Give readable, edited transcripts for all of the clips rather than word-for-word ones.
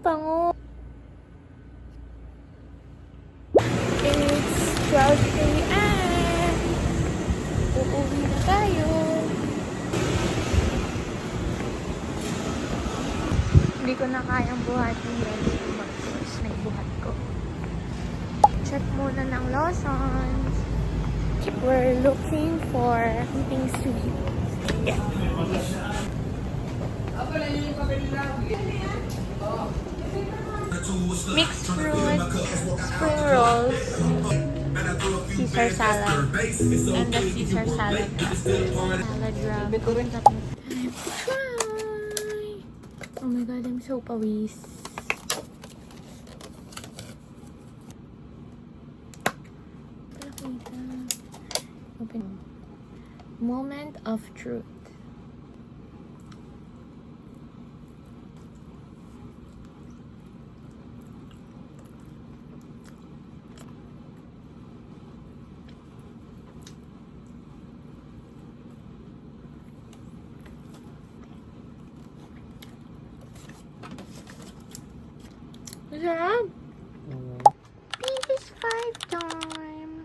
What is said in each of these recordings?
bango. It's 12 a.m. Uuwi na tayo. Hindi ko na kayang buhatin yan. Mag-course na ibuhat ko. Check muna ng Lawson's. We're looking for something sweet. Yeah. Mixed fruit, spring rolls, Caesar salad, and the Caesar salad wrap. Salad wrap. Try! Oh my god, I'm so pawis. Open. Moment of truth. Sarap! PS5 time!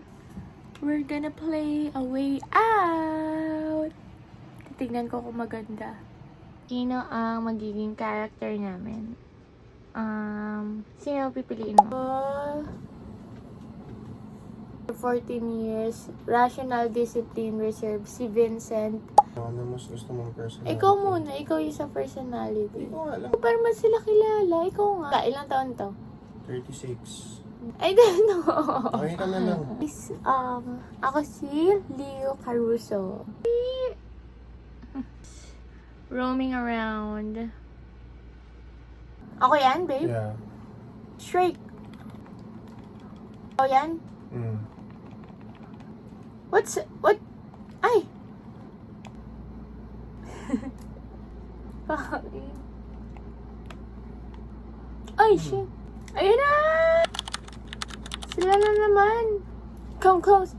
We're gonna play a way out! Titignan ko kung maganda. Sino ang magiging character namin? Sino pipiliin mo? 14 years, rational, discipline, reserve, si Vincent. Ano mas gusto mong personality? Ikaw muna, ikaw yung sa personality. Ikaw nga lang. Pero mas sila kilala, ikaw nga. Ilang taon to? 36. I don't know. Okay ka na lang. Ako si Leo Caruso. Roaming around. Ako yan, babe? Yeah. Straight. Ako yan? What? Ay! Ay, shit. Ayun na! Sila na naman. Come close.